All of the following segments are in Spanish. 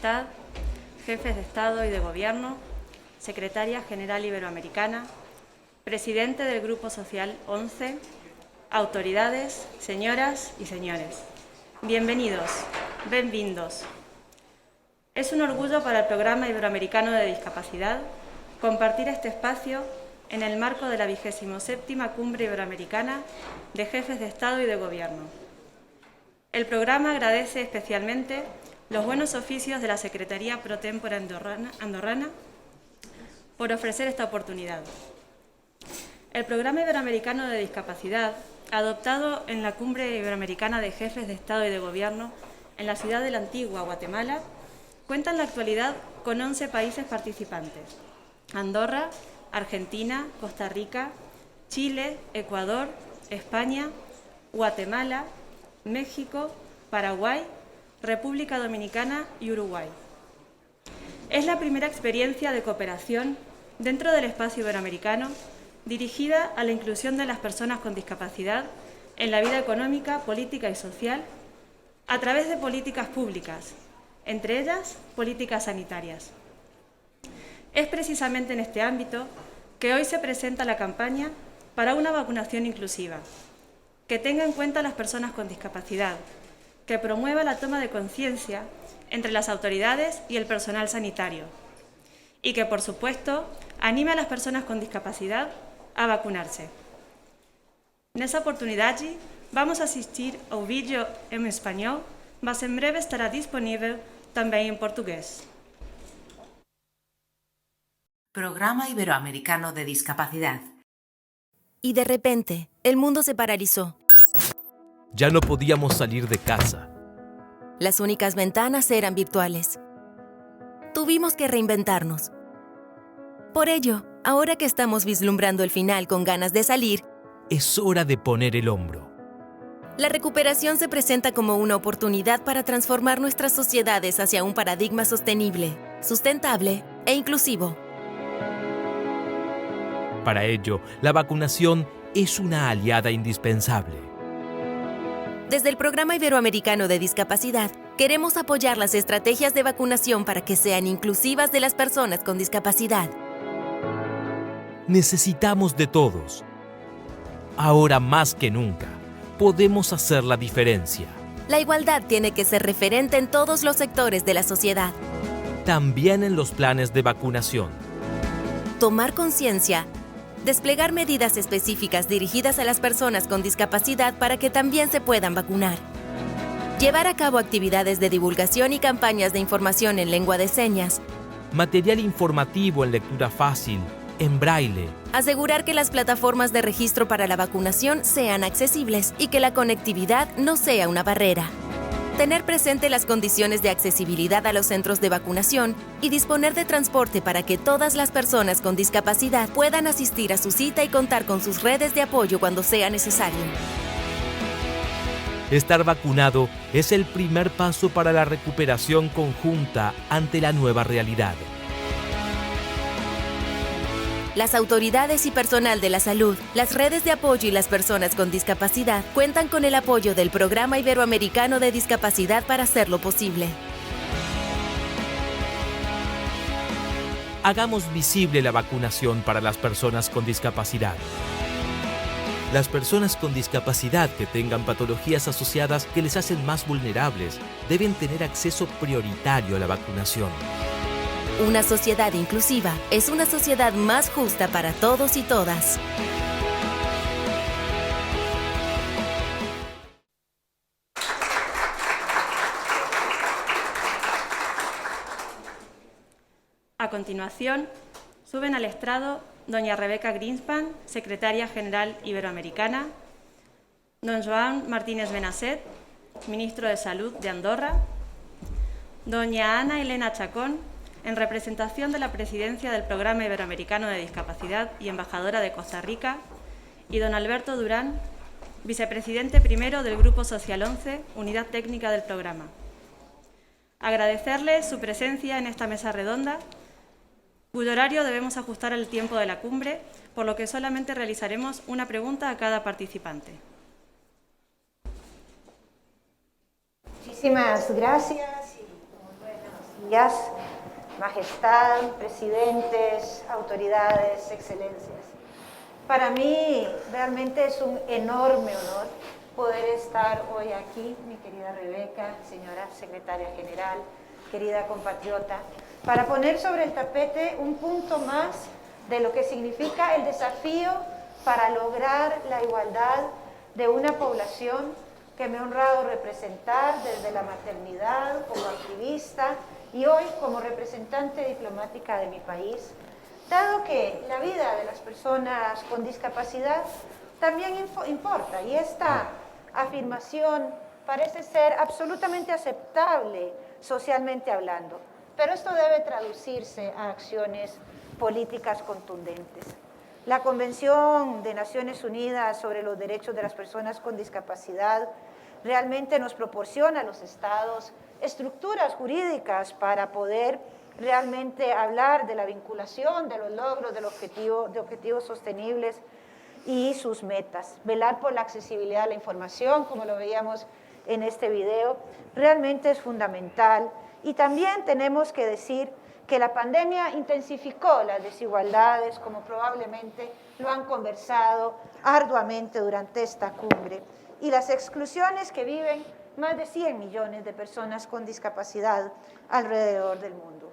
Majestad, jefes de Estado y de Gobierno, Secretaria General Iberoamericana, Presidente del Grupo Social 11, autoridades, señoras y señores. Bienvenidos, benvindos. Es un orgullo para el Programa Iberoamericano de Discapacidad compartir este espacio en el marco de la 27ª Cumbre Iberoamericana de Jefes de Estado y de Gobierno. El programa agradece especialmente los buenos oficios de la Secretaría Pro Tempore andorrana por ofrecer esta oportunidad. El Programa Iberoamericano de Discapacidad, adoptado en la Cumbre Iberoamericana de Jefes de Estado y de Gobierno en la ciudad de la Antigua, Guatemala, cuenta en la actualidad con 11 países participantes: Andorra, Argentina, Costa Rica, Chile, Ecuador, España, Guatemala, México, Paraguay, República Dominicana y Uruguay. Es la primera experiencia de cooperación dentro del espacio iberoamericano dirigida a la inclusión de las personas con discapacidad en la vida económica, política y social a través de políticas públicas, entre ellas políticas sanitarias. Es precisamente en este ámbito que hoy se presenta la campaña para una vacunación inclusiva, que tenga en cuenta a las personas con discapacidad, que promueva la toma de conciencia entre las autoridades y el personal sanitario y que, por supuesto, anime a las personas con discapacidad a vacunarse. Nessa oportunidade, vamos assistir ao vídeo em espanhol, mas em breve estará disponível também em portugués. Programa Iberoamericano de Discapacidad. Y de repente, el mundo se paralizó. Ya no podíamos salir de casa. Las únicas ventanas eran virtuales. Tuvimos que reinventarnos. Por ello, ahora que estamos vislumbrando el final con ganas de salir, Es hora de poner el hombro. la recuperación se presenta como una oportunidad para transformar nuestras sociedades hacia un paradigma sostenible, sustentable e inclusivo. Para ello, la vacunación es una aliada indispensable. Desde el Programa Iberoamericano de Discapacidad, queremos apoyar las estrategias de vacunación para que sean inclusivas de las personas con discapacidad. Necesitamos de todos. Ahora más que nunca, podemos hacer la diferencia. La igualdad tiene que ser referente en todos los sectores de la sociedad. También en los planes de vacunación. Tomar conciencia, desplegar medidas específicas dirigidas a las personas con discapacidad para que también se puedan vacunar. Llevar a cabo actividades de divulgación y campañas de información en lengua de señas. Material informativo en lectura fácil, en braille. Asegurar que las plataformas de registro para la vacunación sean accesibles y que la conectividad no sea una barrera. Tener presente las condiciones de accesibilidad a los centros de vacunación y disponer de transporte para que todas las personas con discapacidad puedan asistir a su cita y contar con sus redes de apoyo cuando sea necesario. Estar vacunado es el primer paso para la recuperación conjunta ante la nueva realidad. Las autoridades y personal de la salud, las redes de apoyo y las personas con discapacidad cuentan con el apoyo del Programa Iberoamericano de Discapacidad para hacerlo posible. Hagamos visible la vacunación para las personas con discapacidad. Las personas con discapacidad que tengan patologías asociadas que les hacen más vulnerables deben tener acceso prioritario a la vacunación. Una sociedad inclusiva es una sociedad más justa para todos y todas. A continuación, suben al estrado doña Rebeca Greenspan, Secretaria General Iberoamericana, don Joan Martínez Benasset, Ministro de Salud de Andorra, doña Ana Elena Chacón, en representación de la Presidencia del Programa Iberoamericano de Discapacidad y embajadora de Costa Rica, y don Alberto Durán, Vicepresidente primero del Grupo Social 11, Unidad Técnica del Programa. Agradecerles su presencia en esta mesa redonda, cuyo horario debemos ajustar al tiempo de la cumbre, por lo que solamente realizaremos una pregunta a cada participante. Muchísimas gracias y muy buenos Señorías, Majestad, presidentes, autoridades, excelencias. Para mí realmente es un enorme honor poder estar hoy aquí, mi querida Rebeca, señora secretaria general, querida compatriota, para poner sobre el tapete un punto más de lo que significa el desafío para lograr la igualdad de una población que me ha honrado representar desde la maternidad, como activista y hoy como representante diplomática de mi país, dado que la vida de las personas con discapacidad también importa, y esta afirmación parece ser absolutamente aceptable socialmente hablando, pero esto debe traducirse a acciones políticas contundentes. La Convención de Naciones Unidas sobre los Derechos de las Personas con Discapacidad realmente nos proporciona a los estados estructuras jurídicas para poder realmente hablar de la vinculación, de los logros de objetivos sostenibles y sus metas. Velar por la accesibilidad a la información, como lo veíamos en este video, realmente es fundamental. Y también tenemos que decir que la pandemia intensificó las desigualdades, como probablemente lo han conversado arduamente durante esta cumbre, y las exclusiones que viven más de 100 millones de personas con discapacidad alrededor del mundo.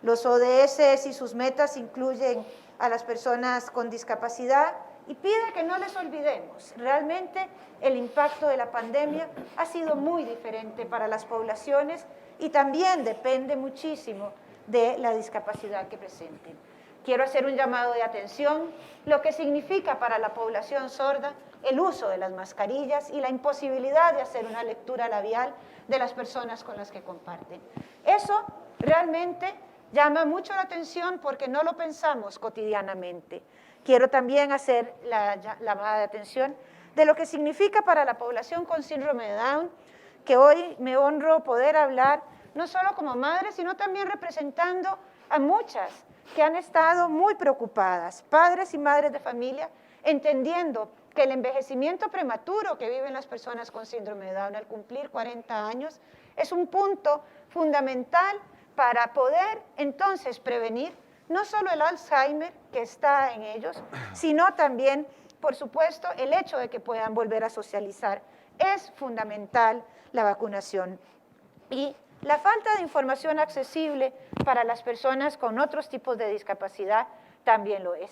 Los ODS y sus metas incluyen a las personas con discapacidad y pide que no les olvidemos. Realmente el impacto de la pandemia ha sido muy diferente para las poblaciones y también depende muchísimo de la discapacidad que presenten. Quiero hacer un llamado de atención, lo que significa para la población sorda el uso de las mascarillas y la imposibilidad de hacer una lectura labial de las personas con las que comparten. Eso realmente llama mucho la atención porque no lo pensamos cotidianamente. Quiero también hacer la llamada de atención de lo que significa para la población con síndrome de Down, que hoy me honro poder hablar no solo como madre, sino también representando a muchas que han estado muy preocupadas, padres y madres de familia, entendiendo que el envejecimiento prematuro que viven las personas con síndrome de Down al cumplir 40 años es un punto fundamental para poder entonces prevenir no solo el Alzheimer que está en ellos, sino también, por supuesto, el hecho de que puedan volver a socializar. Es fundamental la vacunación. Y la falta de información accesible para las personas con otros tipos de discapacidad también lo es.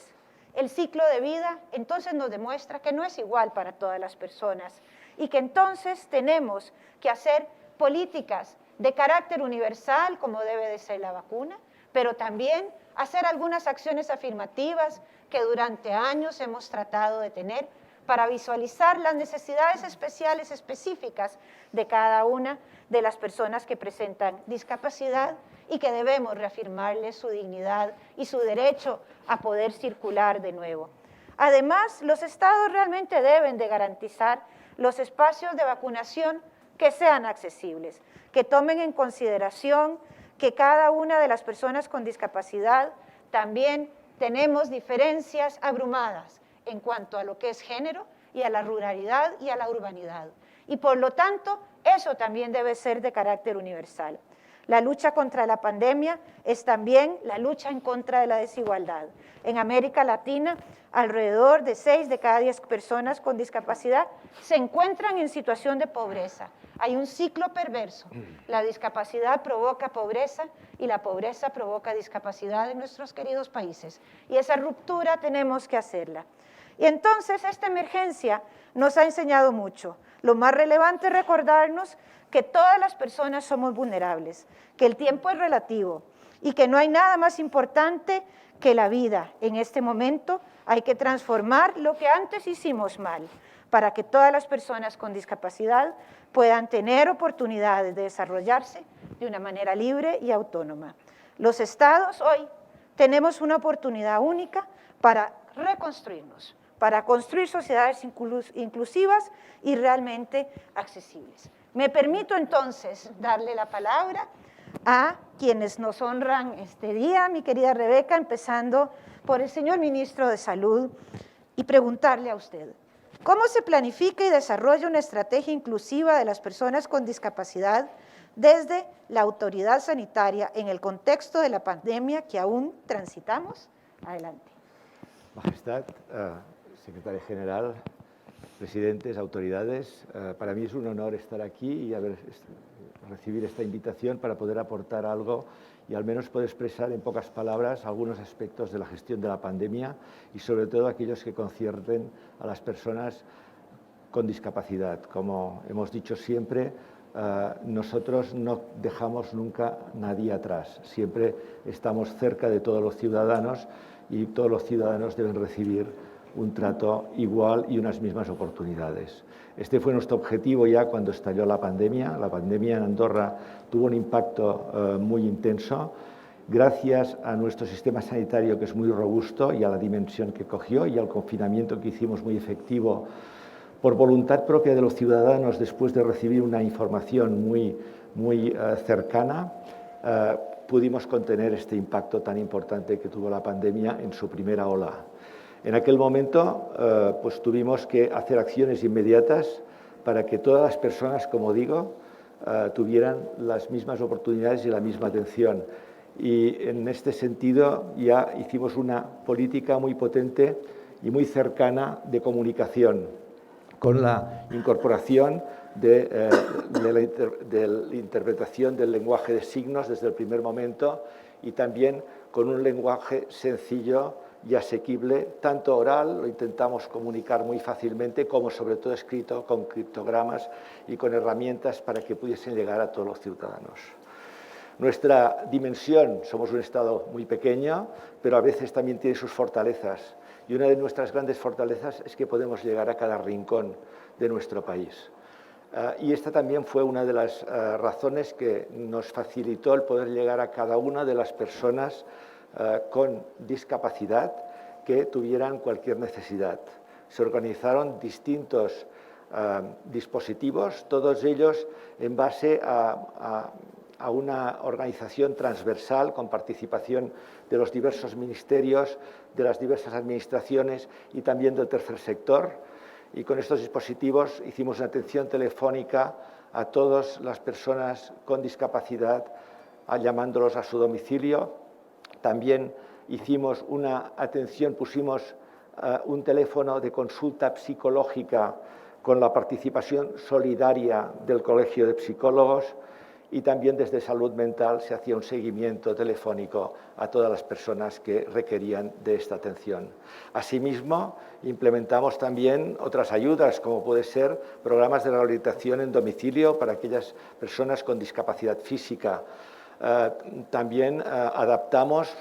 El ciclo de vida entonces nos demuestra que no es igual para todas las personas y que entonces tenemos que hacer políticas de carácter universal, como debe de ser la vacuna, pero también hacer algunas acciones afirmativas que durante años hemos tratado de tener para visualizar las necesidades especiales específicas de cada una de las personas que presentan discapacidad y que debemos reafirmarles su dignidad y su derecho a poder circular de nuevo. Además, los estados realmente deben de garantizar los espacios de vacunación que sean accesibles, que tomen en consideración que cada una de las personas con discapacidad también tenemos diferencias abrumadas en cuanto a lo que es género y a la ruralidad y a la urbanidad. Y por lo tanto, eso también debe ser de carácter universal. La lucha contra la pandemia es también la lucha en contra de la desigualdad. En América Latina, alrededor de 6 de cada 10 personas con discapacidad se encuentran en situación de pobreza. Hay un ciclo perverso. La discapacidad provoca pobreza y la pobreza provoca discapacidad en nuestros queridos países. Y esa ruptura tenemos que hacerla. Y entonces esta emergencia nos ha enseñado mucho. Lo más relevante es recordarnos que todas las personas somos vulnerables, que el tiempo es relativo y que no hay nada más importante que la vida. En este momento hay que transformar lo que antes hicimos mal para que todas las personas con discapacidad puedan tener oportunidades de desarrollarse de una manera libre y autónoma. Los estados hoy tenemos una oportunidad única para reconstruirnos, para construir sociedades inclusivas y realmente accesibles. Me permito entonces darle la palabra a quienes nos honran este día, mi querida Rebeca, empezando por el señor Ministro de Salud, y preguntarle a usted, ¿cómo se planifica y desarrolla una estrategia inclusiva de las personas con discapacidad desde la autoridad sanitaria en el contexto de la pandemia que aún transitamos. Adelante. Majestad, secretaria general, presidentes, autoridades, para mí es un honor estar aquí y recibir esta invitación para poder aportar algo y al menos poder expresar en pocas palabras algunos aspectos de la gestión de la pandemia y sobre todo aquellos que conciernen a las personas con discapacidad. Como hemos dicho siempre, nosotros no dejamos nunca nadie atrás, siempre estamos cerca de todos los ciudadanos y todos los ciudadanos deben recibir un trato igual y unas mismas oportunidades. Este fue nuestro objetivo ya cuando estalló la pandemia. La pandemia en Andorra tuvo un impacto muy intenso, gracias a nuestro sistema sanitario que es muy robusto y a la dimensión que cogió y al confinamiento que hicimos muy efectivo por voluntad propia de los ciudadanos después de recibir una información muy cercana. Pudimos contener este impacto tan importante que tuvo la pandemia en su primera ola. En aquel momento pues tuvimos que hacer acciones inmediatas para que todas las personas, como digo, tuvieran las mismas oportunidades y la misma atención. Y en este sentido ya hicimos una política muy potente y muy cercana de comunicación, con la incorporación de la interpretación del lenguaje de signos desde el primer momento y también con un lenguaje sencillo y asequible, tanto oral, lo intentamos comunicar muy fácilmente, como sobre todo escrito con criptogramas y con herramientas para que pudiesen llegar a todos los ciudadanos. Nuestra dimensión, somos un Estado muy pequeño, pero a veces también tiene sus fortalezas. Y una de nuestras grandes fortalezas es que podemos llegar a cada rincón de nuestro país. Y esta también fue una de las razones que nos facilitó el poder llegar a cada una de las personas con discapacidad que tuvieran cualquier necesidad. Se organizaron distintos dispositivos, todos ellos en base a una organización transversal con participación de los diversos ministerios, de las diversas administraciones y también del tercer sector. Y con estos dispositivos hicimos una atención telefónica a todas las personas con discapacidad, llamándolos a su domicilio. También hicimos una atención, pusimos un teléfono de consulta psicológica con la participación solidaria del Colegio de Psicólogos y también desde Salud Mental se hacía un seguimiento telefónico a todas las personas que requerían de esta atención. Asimismo, implementamos también otras ayudas, como puede ser programas de rehabilitación en domicilio para aquellas personas con discapacidad física. También adaptamos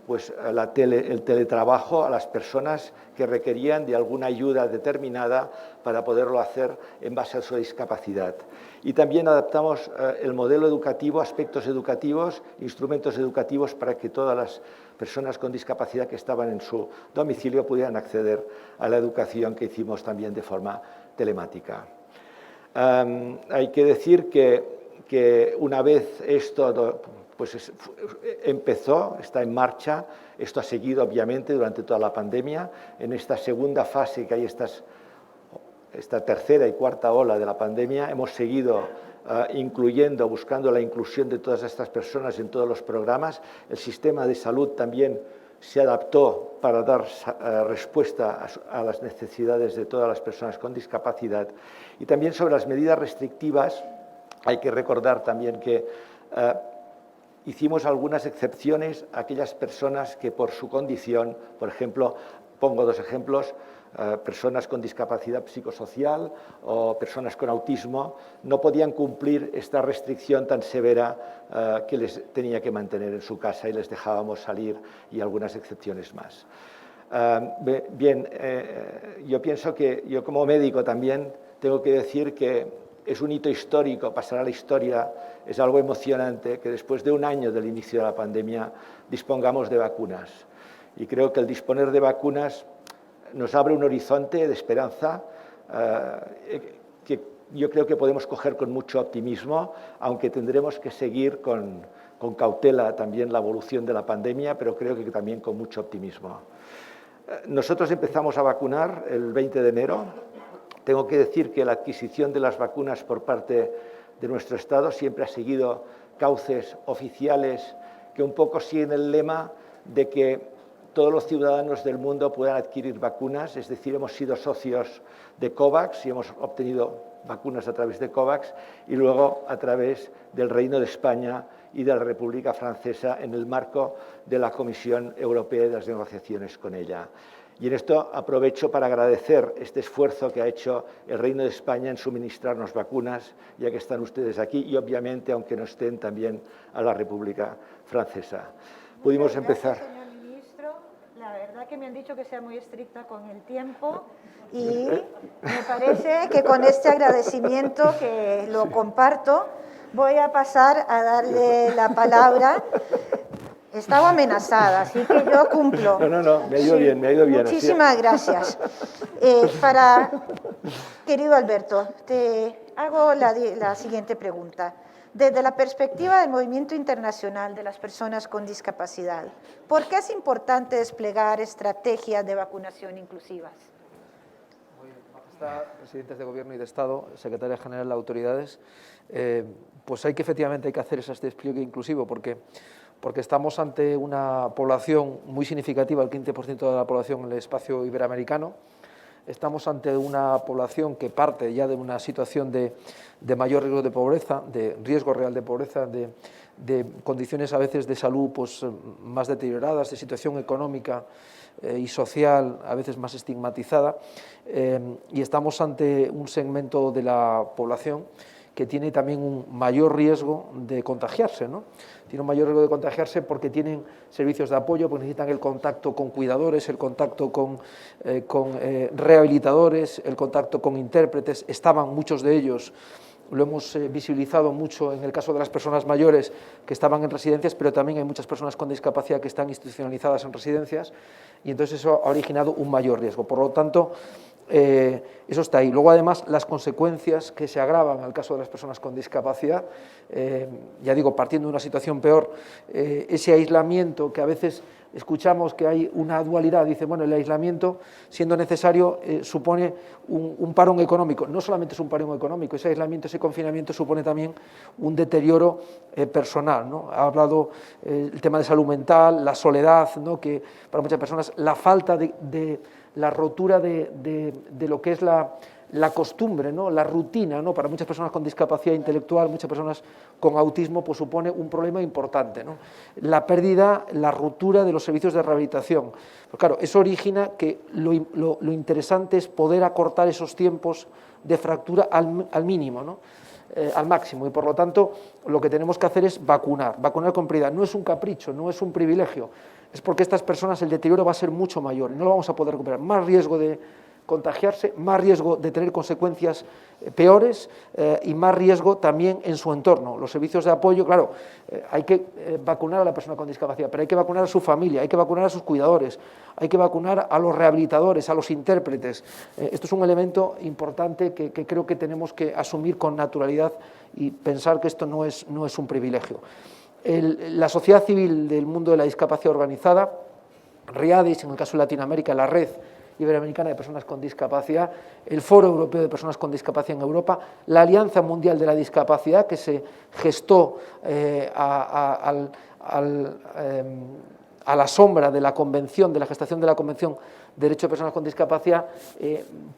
pues, el teletrabajo a las personas que requerían de alguna ayuda determinada para poderlo hacer en base a su discapacidad. Y también adaptamos el modelo educativo, aspectos educativos, instrumentos educativos para que todas las personas con discapacidad que estaban en su domicilio pudieran acceder a la educación que hicimos también de forma telemática. Hay que decir que una vez esto pues empezó, está en marcha, esto ha seguido obviamente durante toda la pandemia. En esta segunda fase que hay esta tercera y cuarta ola de la pandemia, hemos seguido buscando la inclusión de todas estas personas en todos los programas. El sistema de salud también se adaptó para dar respuesta a las necesidades de todas las personas con discapacidad. Y también sobre las medidas restrictivas, hay que recordar también que hicimos algunas excepciones a aquellas personas que por su condición, por ejemplo, pongo dos ejemplos, personas con discapacidad psicosocial o personas con autismo, no podían cumplir esta restricción tan severa que les tenía que mantener en su casa y les dejábamos salir y algunas excepciones más. Bien, yo pienso que yo como médico también tengo que decir que es un hito histórico, pasar a la historia, es algo emocionante que después de un año del inicio de la pandemia dispongamos de vacunas. Y creo que el disponer de vacunas nos abre un horizonte de esperanza que yo creo que podemos coger con mucho optimismo, aunque tendremos que seguir con cautela también la evolución de la pandemia, pero creo que también con mucho optimismo. Nosotros empezamos a vacunar el 20 de enero. Tengo que decir que la adquisición de las vacunas por parte de nuestro Estado siempre ha seguido cauces oficiales que un poco siguen el lema de que todos los ciudadanos del mundo puedan adquirir vacunas, es decir, hemos sido socios de COVAX y hemos obtenido vacunas a través de COVAX y luego a través del Reino de España y de la República Francesa en el marco de la Comisión Europea y de las negociaciones con ella. Y en esto aprovecho para agradecer este esfuerzo que ha hecho el Reino de España en suministrarnos vacunas, ya que están ustedes aquí, y obviamente, aunque no estén, también a la República Francesa. Pudimos empezar. Señor ministro, la verdad que me han dicho que sea muy estricta con el tiempo y me parece que con este agradecimiento, que lo comparto, voy a pasar a darle la palabra. Estaba amenazada, así que yo cumplo. No, me ha ido bien, me ha ido bien. Muchísimas gracias. Querido Alberto, te hago la siguiente pregunta. Desde la perspectiva del movimiento internacional de las personas con discapacidad, ¿por qué es importante desplegar estrategias de vacunación inclusivas? Majestad, presidentes de Gobierno y de Estado, secretaria general de autoridades, pues efectivamente hay que hacer ese despliegue inclusivo porque estamos ante una población muy significativa, el 15% de la población en el espacio iberoamericano. Estamos ante una población que parte ya de una situación de mayor riesgo de pobreza, de riesgo real de pobreza, de condiciones a veces de salud pues, más deterioradas, de situación económica y social a veces más estigmatizada, y estamos ante un segmento de la población que tiene también un mayor riesgo de contagiarse, ¿no? Tiene un mayor riesgo de contagiarse porque tienen servicios de apoyo, porque necesitan el contacto con cuidadores, el contacto con rehabilitadores, el contacto con intérpretes. Estaban muchos de ellos, lo hemos visibilizado mucho en el caso de las personas mayores que estaban en residencias, pero también hay muchas personas con discapacidad que están institucionalizadas en residencias y entonces eso ha originado un mayor riesgo. Por lo tanto, eso está ahí. Luego, además, las consecuencias que se agravan en el caso de las personas con discapacidad, ya digo, partiendo de una situación peor, ese aislamiento que a veces escuchamos que hay una dualidad, dice, bueno, el aislamiento, siendo necesario, supone un parón económico. No solamente es un parón económico, ese aislamiento, ese confinamiento supone también un deterioro personal, ¿no? Ha hablado el tema de salud mental, la soledad, ¿no? Que para muchas personas la falta de la rotura de lo que es la costumbre, ¿no? La rutina, ¿no? Para muchas personas con discapacidad intelectual, muchas personas con autismo, pues supone un problema importante, ¿no? La pérdida, la ruptura de los servicios de rehabilitación. Pero claro, eso origina que lo interesante es poder acortar esos tiempos de fractura al mínimo, ¿no? Al máximo, y por lo tanto lo que tenemos que hacer es vacunar con prioridad. No es un capricho, no es un privilegio, es porque estas personas el deterioro va a ser mucho mayor y no lo vamos a poder recuperar. Más riesgo de contagiarse, más riesgo de tener consecuencias peores y más riesgo también en su entorno. Los servicios de apoyo, claro, hay que vacunar a la persona con discapacidad, pero hay que vacunar a su familia, hay que vacunar a sus cuidadores, hay que vacunar a los rehabilitadores, a los intérpretes. Esto es un elemento importante que creo que tenemos que asumir con naturalidad y pensar que esto no es un privilegio. La sociedad civil del mundo de la discapacidad organizada, RIADIS, en el caso de Latinoamérica, la Red Iberoamericana de Personas con Discapacidad, el Foro Europeo de Personas con Discapacidad en Europa, la Alianza Mundial de la Discapacidad, que se gestó a la sombra de la Convención, de la gestación de la Convención de Derechos de Personas con Discapacidad,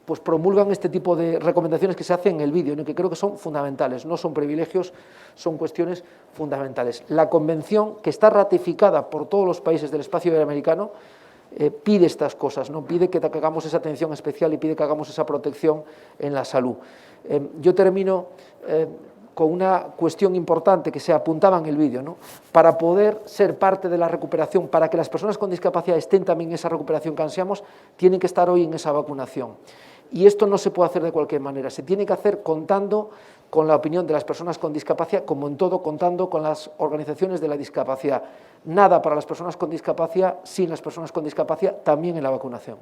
pues promulgan este tipo de recomendaciones que se hacen en el vídeo, que creo que son fundamentales, no son privilegios, son cuestiones fundamentales. La Convención, que está ratificada por todos los países del espacio iberoamericano, pide estas cosas, ¿no? Pide que hagamos esa atención especial y pide que hagamos esa protección en la salud. Yo termino con una cuestión importante que se apuntaba en el vídeo, ¿no? Para poder ser parte de la recuperación, para que las personas con discapacidad estén también en esa recuperación que ansiamos, tienen que estar hoy en esa vacunación. Y esto no se puede hacer de cualquier manera, se tiene que hacer contando con la opinión de las personas con discapacidad, como en todo, contando con las organizaciones de la discapacidad. Nada para las personas con discapacidad, sin las personas con discapacidad, también en la vacunación.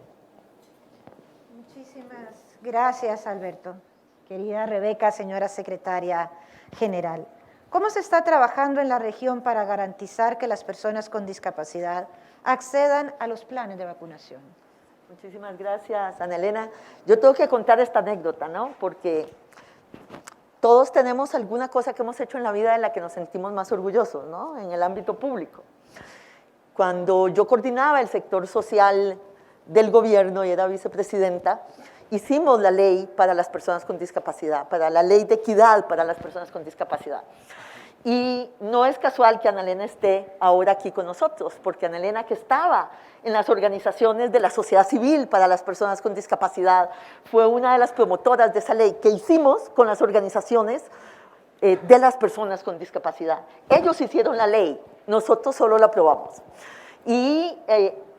Muchísimas gracias, Alberto. Querida Rebeca, señora secretaria general, ¿cómo se está trabajando en la región para garantizar que las personas con discapacidad accedan a los planes de vacunación? Muchísimas gracias, Ana Elena. Yo tengo que contar esta anécdota, ¿no? Porque todos tenemos alguna cosa que hemos hecho en la vida de la que nos sentimos más orgullosos, ¿no? En el ámbito público. Cuando yo coordinaba el sector social del gobierno y era vicepresidenta, hicimos la ley para las personas con discapacidad, para la ley de equidad para las personas con discapacidad. Y no es casual que Ana Elena esté ahora aquí con nosotros, porque Ana Elena, que estaba en las organizaciones de la sociedad civil para las personas con discapacidad, fue una de las promotoras de esa ley que hicimos con las organizaciones de las personas con discapacidad. Ellos hicieron la ley, nosotros solo la aprobamos. Y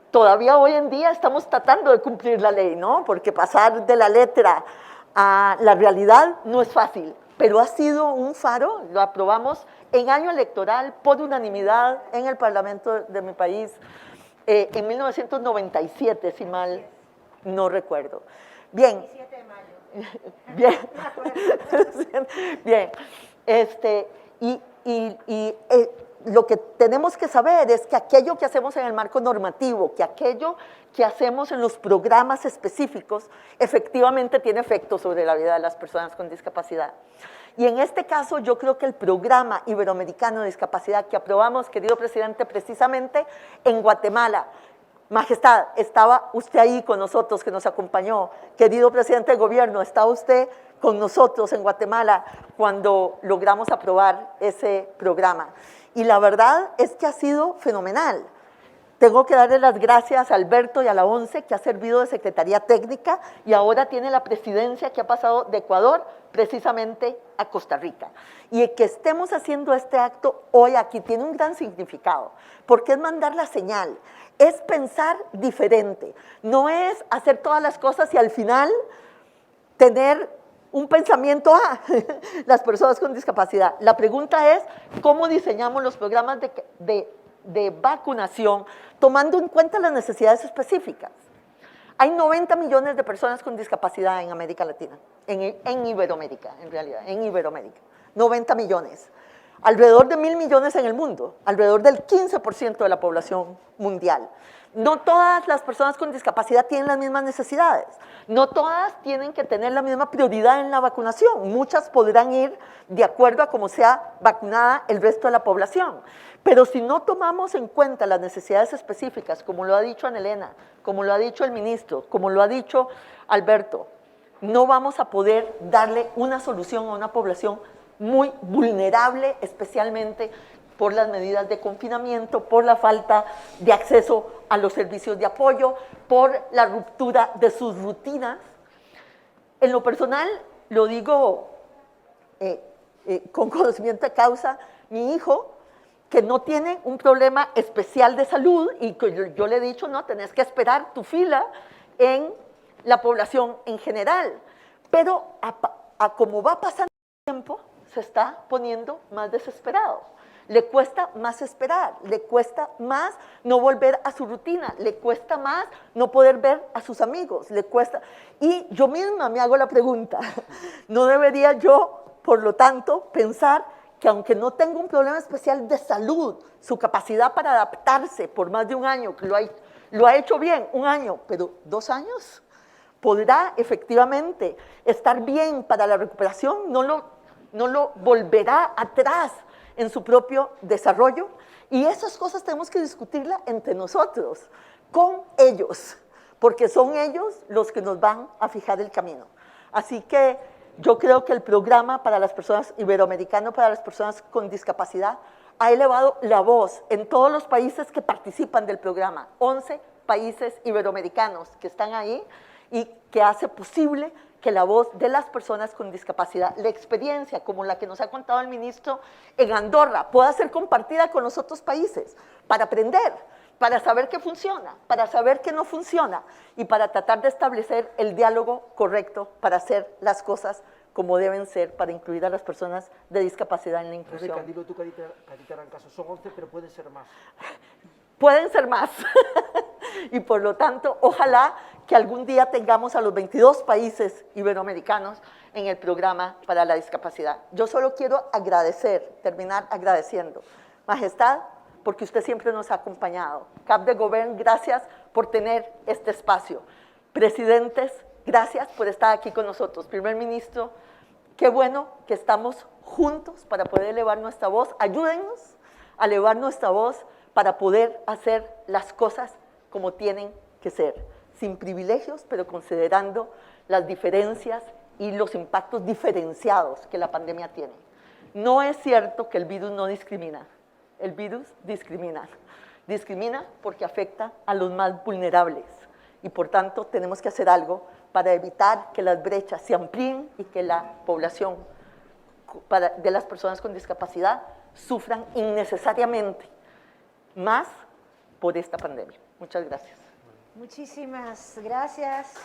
todavía hoy en día estamos tratando de cumplir la ley, ¿no? Porque pasar de la letra a la realidad no es fácil, pero ha sido un faro. Lo aprobamos en año electoral por unanimidad en el Parlamento de mi país en 1997, si mal no recuerdo. Bien. 17 de mayo. Bien. Bien. Lo que tenemos que saber es que aquello que hacemos en el marco normativo, que aquello que hacemos en los programas específicos, efectivamente tiene efecto sobre la vida de las personas con discapacidad. Y en este caso yo creo que el programa iberoamericano de discapacidad que aprobamos, querido presidente, precisamente en Guatemala, Majestad, estaba usted ahí con nosotros, que nos acompañó, querido presidente del gobierno, estaba usted con nosotros en Guatemala cuando logramos aprobar ese programa. Y la verdad es que ha sido fenomenal. Tengo que darle las gracias a Alberto y a la ONCE, que ha servido de Secretaría Técnica y ahora tiene la presidencia, que ha pasado de Ecuador precisamente a Costa Rica. Y que estemos haciendo este acto hoy aquí tiene un gran significado, porque es mandar la señal, es pensar diferente, no es hacer todas las cosas y al final tener un pensamiento a las personas con discapacidad. La pregunta es, ¿cómo diseñamos los programas de vacunación tomando en cuenta las necesidades específicas? Hay 90 millones de personas con discapacidad en América Latina, en Iberoamérica, en realidad, en Iberoamérica, 90 millones. Alrededor de 1.000 millones en el mundo, alrededor del 15% de la población mundial. No todas las personas con discapacidad tienen las mismas necesidades, no todas tienen que tener la misma prioridad en la vacunación, muchas podrán ir de acuerdo a cómo sea vacunada el resto de la población, pero si no tomamos en cuenta las necesidades específicas, como lo ha dicho Ana Elena, como lo ha dicho el ministro, como lo ha dicho Alberto, no vamos a poder darle una solución a una población muy vulnerable, especialmente por las medidas de confinamiento, por la falta de acceso a los servicios de apoyo, por la ruptura de sus rutinas. En lo personal, lo digo con conocimiento de causa, mi hijo, que no tiene un problema especial de salud y que yo le he dicho, no, tenés que esperar tu fila en la población en general, pero como va pasando el tiempo, se está poniendo más desesperado. Le cuesta más esperar, le cuesta más no volver a su rutina, le cuesta más no poder ver a sus amigos, le cuesta. Y yo misma me hago la pregunta, ¿no debería yo, por lo tanto, pensar que aunque no tenga un problema especial de salud, su capacidad para adaptarse por más de un año, que lo ha hecho bien, un año, pero 2 años, podrá efectivamente estar bien para la recuperación, no lo volverá atrás en su propio desarrollo? Y esas cosas tenemos que discutirlas entre nosotros, con ellos, porque son ellos los que nos van a fijar el camino. Así que yo creo que el programa para las personas iberoamericano, para las personas con discapacidad, ha elevado la voz en todos los países que participan del programa, 11 países iberoamericanos que están ahí y que hace posible que la voz de las personas con discapacidad, la experiencia como la que nos ha contado el ministro en Andorra, pueda ser compartida con los otros países para aprender, para saber qué funciona, para saber qué no funciona y para tratar de establecer el diálogo correcto para hacer las cosas como deben ser, para incluir a las personas de discapacidad en la inclusión. Rebeca, dilo tú, Carita Arancaso, son 11, pero pueden ser más. Pueden ser más. Y por lo tanto, ojalá que algún día tengamos a los 22 países iberoamericanos en el programa para la discapacidad. Yo solo quiero agradecer, terminar agradeciendo. Majestad, porque usted siempre nos ha acompañado. Cap de Govern, gracias por tener este espacio. Presidentes, gracias por estar aquí con nosotros. Primer ministro, Qué bueno que estamos juntos para poder elevar nuestra voz. Ayúdennos a elevar nuestra voz para poder hacer las cosas como tienen que ser, sin privilegios, pero considerando las diferencias y los impactos diferenciados que la pandemia tiene. No es cierto que el virus no discrimina. El virus discrimina. Discrimina porque afecta a los más vulnerables y por tanto tenemos que hacer algo para evitar que las brechas se amplíen y que la población de las personas con discapacidad sufran innecesariamente más por esta pandemia. Muchas gracias. Muchísimas gracias.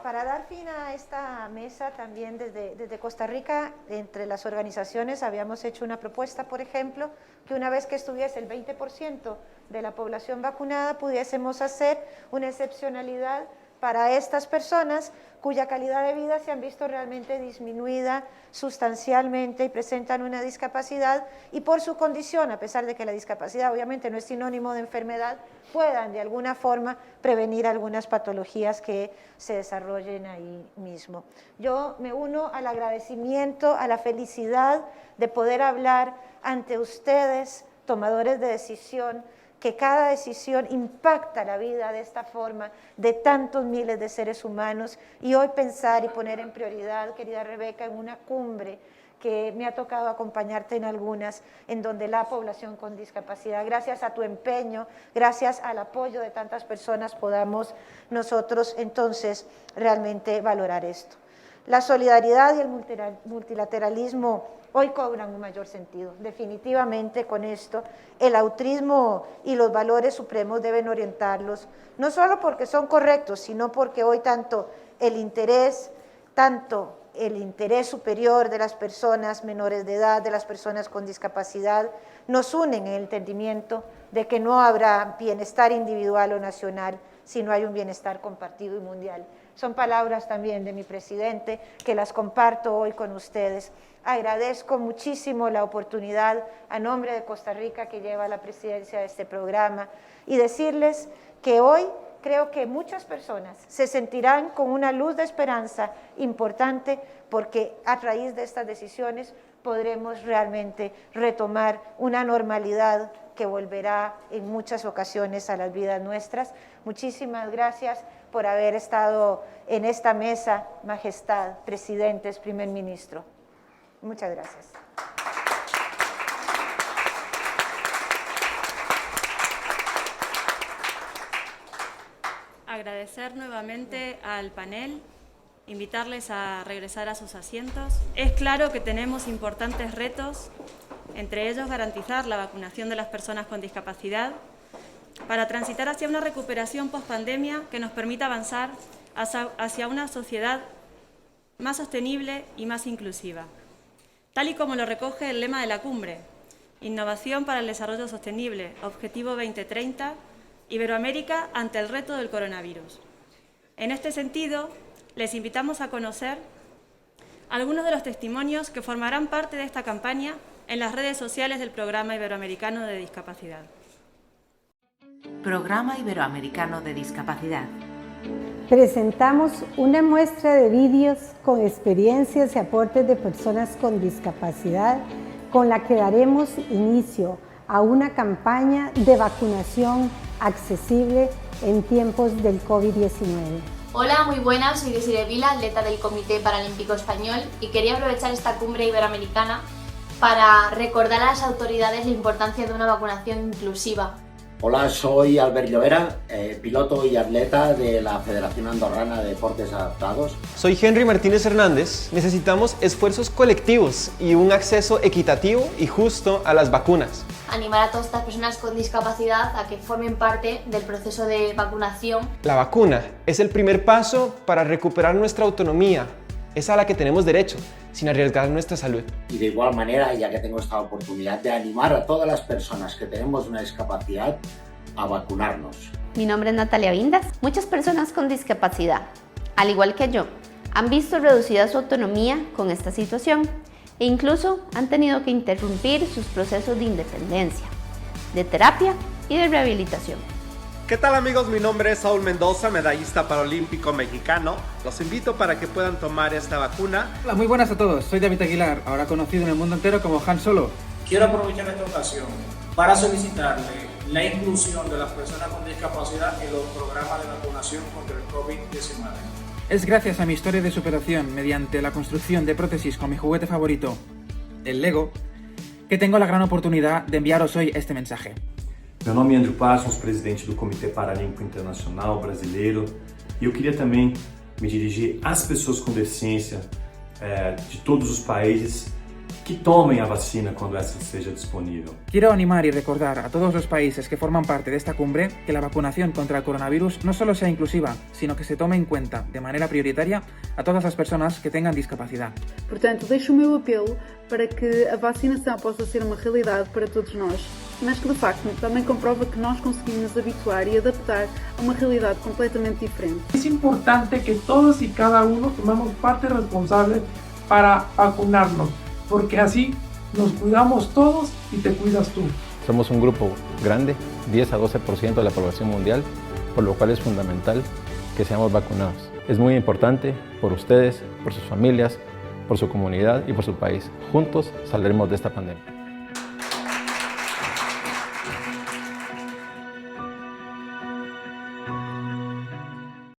Para dar fin a esta mesa, también desde Costa Rica, entre las organizaciones habíamos hecho una propuesta, por ejemplo, que una vez que estuviese el 20% de la población vacunada, pudiésemos hacer una excepcionalidad para estas personas cuya calidad de vida se han visto realmente disminuida sustancialmente y presentan una discapacidad y por su condición, a pesar de que la discapacidad obviamente no es sinónimo de enfermedad, puedan de alguna forma prevenir algunas patologías que se desarrollen ahí mismo. Yo me uno al agradecimiento, a la felicidad de poder hablar ante ustedes, tomadores de decisión, que cada decisión impacta la vida de esta forma de tantos miles de seres humanos y hoy pensar y poner en prioridad, querida Rebeca, en una cumbre que me ha tocado acompañarte en algunas, en donde la población con discapacidad, gracias a tu empeño, gracias al apoyo de tantas personas, podamos nosotros entonces realmente valorar esto. La solidaridad y el multilateralismo hoy cobran un mayor sentido. Definitivamente con esto, el altruismo y los valores supremos deben orientarlos, no solo porque son correctos, sino porque hoy tanto el interés superior de las personas menores de edad, de las personas con discapacidad, nos unen en el entendimiento de que no habrá bienestar individual o nacional si no hay un bienestar compartido y mundial. Son palabras también de mi presidente que las comparto hoy con ustedes. Agradezco muchísimo la oportunidad a nombre de Costa Rica que lleva la presidencia de este programa y decirles que hoy creo que muchas personas se sentirán con una luz de esperanza importante porque a raíz de estas decisiones podremos realmente retomar una normalidad que volverá en muchas ocasiones a las vidas nuestras. Muchísimas gracias por haber estado en esta mesa, Majestad, presidentes, primer ministro. Muchas gracias. Agradecer nuevamente al panel, invitarles a regresar a sus asientos. Es claro que tenemos importantes retos, entre ellos garantizar la vacunación de las personas con discapacidad para transitar hacia una recuperación post-pandemia que nos permita avanzar hacia una sociedad más sostenible y más inclusiva. Tal y como lo recoge el lema de la cumbre, Innovación para el Desarrollo Sostenible, Objetivo 2030, Iberoamérica ante el reto del coronavirus. En este sentido, les invitamos a conocer algunos de los testimonios que formarán parte de esta campaña en las redes sociales del Programa Iberoamericano de Discapacidad. Programa Iberoamericano de Discapacidad. Presentamos una muestra de vídeos con experiencias y aportes de personas con discapacidad con la que daremos inicio a una campaña de vacunación accesible en tiempos del COVID-19. Hola, muy buenas, soy Desiree Vila, atleta del Comité Paralímpico Español y quería aprovechar esta cumbre iberoamericana para recordar a las autoridades la importancia de una vacunación inclusiva. Hola, soy Albert Llovera, piloto y atleta de la Federación Andorrana de Deportes Adaptados. Soy Henry Martínez Hernández. Necesitamos esfuerzos colectivos y un acceso equitativo y justo a las vacunas. Animar a todas estas personas con discapacidad a que formen parte del proceso de vacunación. La vacuna es el primer paso para recuperar nuestra autonomía. Es a la que tenemos derecho, sin arriesgar nuestra salud. Y de igual manera, ya que tengo esta oportunidad de animar a todas las personas que tenemos una discapacidad a vacunarnos. Mi nombre es Natalia Vindas. Muchas personas con discapacidad, al igual que yo, han visto reducida su autonomía con esta situación e incluso han tenido que interrumpir sus procesos de independencia, de terapia y de rehabilitación. ¿Qué tal amigos? Mi nombre es Saúl Mendoza, medallista paralímpico mexicano. Los invito para que puedan tomar esta vacuna. Hola, muy buenas a todos. Soy David Aguilar, ahora conocido en el mundo entero como Han Solo. Quiero aprovechar esta ocasión para solicitarle la inclusión de las personas con discapacidad en los programas de vacunación contra el COVID-19. Es gracias a mi historia de superación mediante la construcción de prótesis con mi juguete favorito, el Lego, que tengo la gran oportunidad de enviaros hoy este mensaje. Meu nome é Andrew Parsons, presidente do Comitê Paralímpico Internacional Brasileiro, e eu queria também me dirigir às pessoas com deficiência de todos os países que tomem a vacina quando essa seja disponível. Quiero animar y recordar a todos los países que forman parte de esta cumbre que la vacunación contra el coronavirus no solo sea inclusiva, sino que se tome en cuenta de manera prioritaria a todas las personas que tengan discapacidad. Portanto, deixo o meu apelo para que a vacinação possa ser uma realidade para todos nós, mas que de facto também comprova que nós conseguimos nos habituar e adaptar a uma realidade completamente diferente. Es importante que todos y cada uno tomemos parte responsable para vacunarnos, porque así nos cuidamos todos y te cuidas tú. Somos un grupo grande, 10 a 12% de la población mundial, por lo cual es fundamental que seamos vacunados. Es muy importante por ustedes, por sus familias, por su comunidad y por su país. Juntos saldremos de esta pandemia.